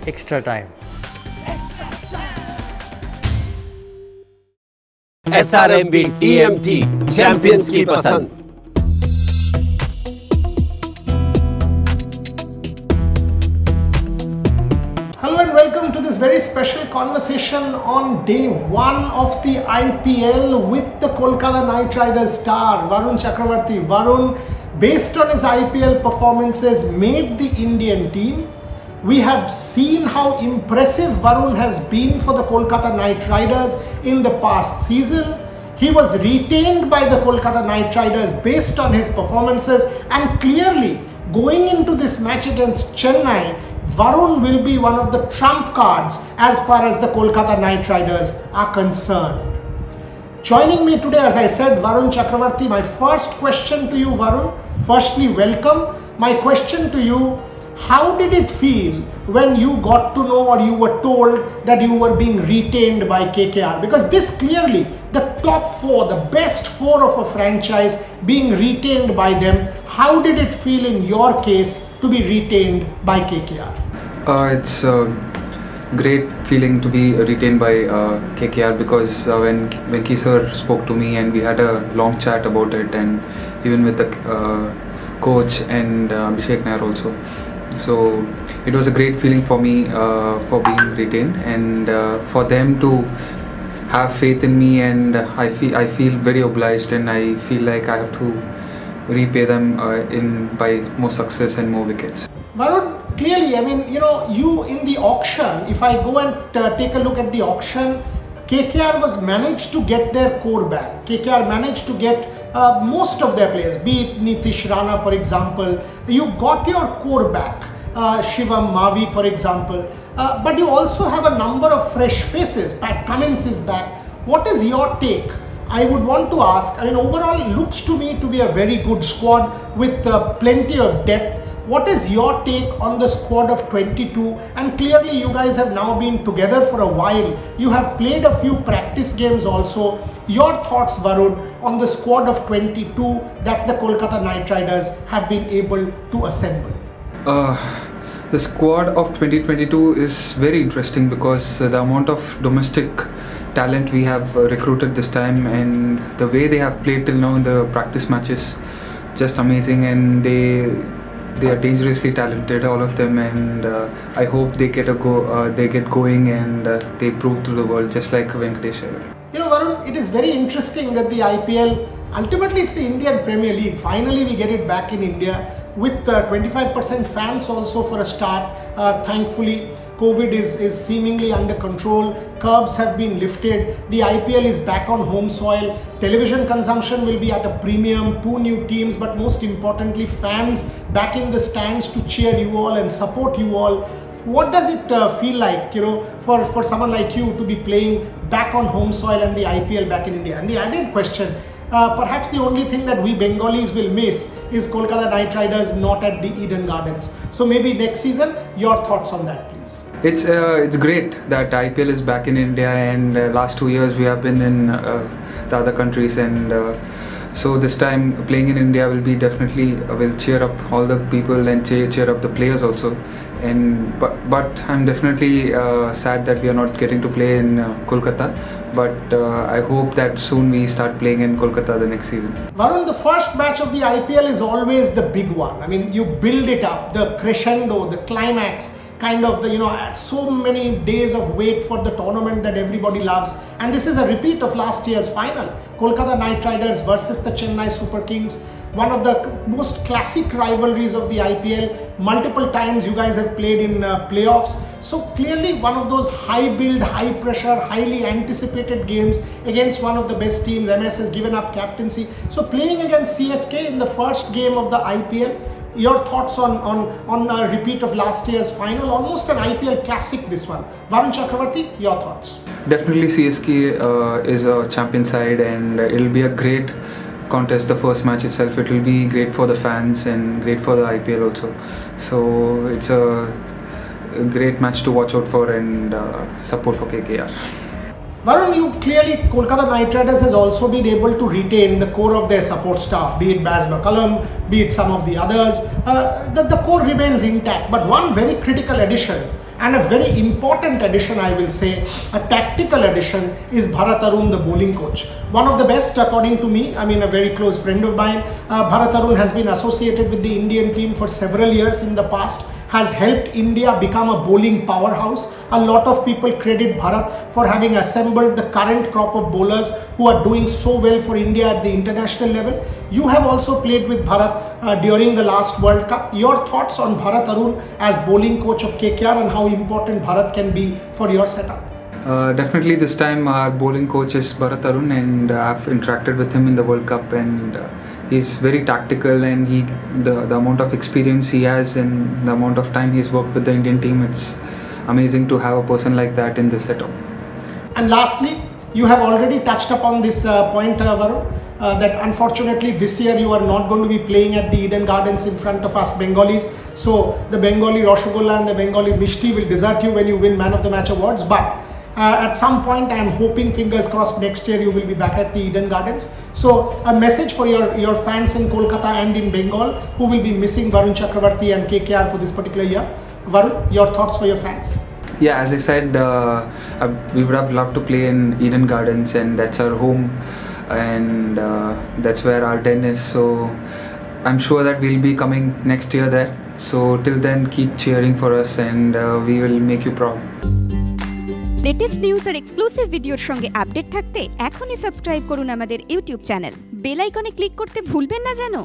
extra time. SRMB TMT Champions की पसंद। Hello and welcome to this very special conversation on day one of the IPL with the Kolkata Knight Riders star Varun Chakravarthy. Varun, based on his IPL performances, made the Indian team. We have seen how impressive Varun has been for the Kolkata Knight Riders in the past season. He was retained by the Kolkata Knight Riders based on his performances, and clearly going into this match against Chennai, Varun will be one of the trump cards as far as the Kolkata Knight Riders are concerned. Joining me today, as I said, Varun Chakravarthy. My first question to you, Varun, firstly, welcome. My question to you, how did it feel when you got to know or you were told that you were being retained by KKR? Because this clearly, the top four, the best four of a franchise being retained by them. How did it feel in your case to be retained by KKR? It's a great feeling to be retained by KKR because when Venki sir spoke to me and we had a long chat about it, and even with the coach and Abhishek Nair also. So it was a great feeling for me for being retained, and for them to have faith in me, and I feel very obliged, and I feel like I have to repay them by more success and more wickets. Varun, clearly, I mean, you in the auction, if I go and take a look at the auction, KKR was managed to get their core back. KKR managed to get most of their players, be it Nitish Rana, for example. You got your core back, Shivam Mavi, for example. But you also have a number of fresh faces. Pat Cummins is back. What is your take? I would want to ask, I mean, overall looks to me to be a very good squad with plenty of depth. What is your take on the squad of 22? And clearly you guys have now been together for a while. You have played a few practice games also. Your thoughts, Varun, on the squad of 22 that the Kolkata Knight Riders have been able to assemble? The squad of 2022 is very interesting because the amount of domestic talent we have recruited this time, and the way they have played till now in the practice matches, just amazing, and they are dangerously talented, all of them, and I hope they get going and they prove to the world just like Venkatesh. Varun, it is very interesting that the IPL, ultimately it's the Indian Premier League. Finally we get it back in India with 25% fans also for a start. Thankfully, COVID is seemingly under control. Curbs have been lifted. The IPL is back on home soil. Television consumption will be at a premium. 2 new teams, but most importantly, fans back in the stands to cheer you all and support you all. What does it feel like, for someone like you to be playing back on home soil and the IPL back in India? And the added question, perhaps the only thing that we Bengalis will miss is Kolkata Knight Riders not at the Eden Gardens. So maybe next season, your thoughts on that, please. It's great that IPL is back in India, and last 2 years we have been in the other countries, and so this time playing in India will be definitely will cheer up all the people and cheer up the players also. And but I'm definitely sad that we are not getting to play in Kolkata, but I hope that soon we start playing in Kolkata the next season. Varun, the first match of the IPL is always the big one. I mean, you build it up, the crescendo, the climax, kind of so many days of wait for the tournament that everybody loves. And this is a repeat of last year's final, Kolkata Knight Riders versus the Chennai Super Kings. One of the most classic rivalries of the IPL. Multiple times you guys have played in playoffs. So clearly one of those high build, high pressure, highly anticipated games against one of the best teams. MS has given up captaincy. So playing against CSK in the first game of the IPL, your thoughts on a repeat of last year's final, almost an IPL classic this one. Varun Chakravarthy, your thoughts? Definitely CSK is a champion side, and it'll be a great contest. The first match itself, it will be great for the fans and great for the IPL also. So it's a great match to watch out for and support for KKR. Varun, you clearly, Kolkata Knight Riders has also been able to retain the core of their support staff, be it Baz McCullum, be it some of the others. The core remains intact, but one very critical addition, And a very important addition, I will say, a tactical addition, is Bharat Arun, the bowling coach. One of the best, according to me. I mean, a very close friend of mine. Bharat Arun has been associated with the Indian team for several years in the past, has helped India become a bowling powerhouse. A lot of people credit Bharat for having assembled the current crop of bowlers who are doing so well for India at the international level. You have also played with Bharat during the last World Cup. Your thoughts on Bharat Arun as bowling coach of KKR and how important Bharat can be for your setup? Definitely this time our bowling coach is Bharat Arun, and I've interacted with him in the World Cup, and he's very tactical, and the amount of experience he has and the amount of time he's worked with the Indian team, it's amazing to have a person like that in this setup. And lastly, you have already touched upon this point, Varun, that unfortunately this year you are not going to be playing at the Eden Gardens in front of us Bengalis. So the Bengali Rasgulla and the Bengali Mishti will desert you when you win Man of the Match awards. But at some point, I am hoping, fingers crossed, next year you will be back at the Eden Gardens. So a message for your fans in Kolkata and in Bengal who will be missing Varun Chakravarthy and KKR for this particular year. Varun, your thoughts for your fans? Yeah, as I said, we would have loved to play in Eden Gardens, and that's our home, and that's where our den is. So I'm sure that we'll be coming next year there. So till then, keep cheering for us, and we will make you proud. Latest news আর exclusive ভিডিওর সঙ্গে update থাকতে এখনই subscribe করুন আমাদের YouTube channel. Bell আইকনে click করতে ভুলবেন না যেন।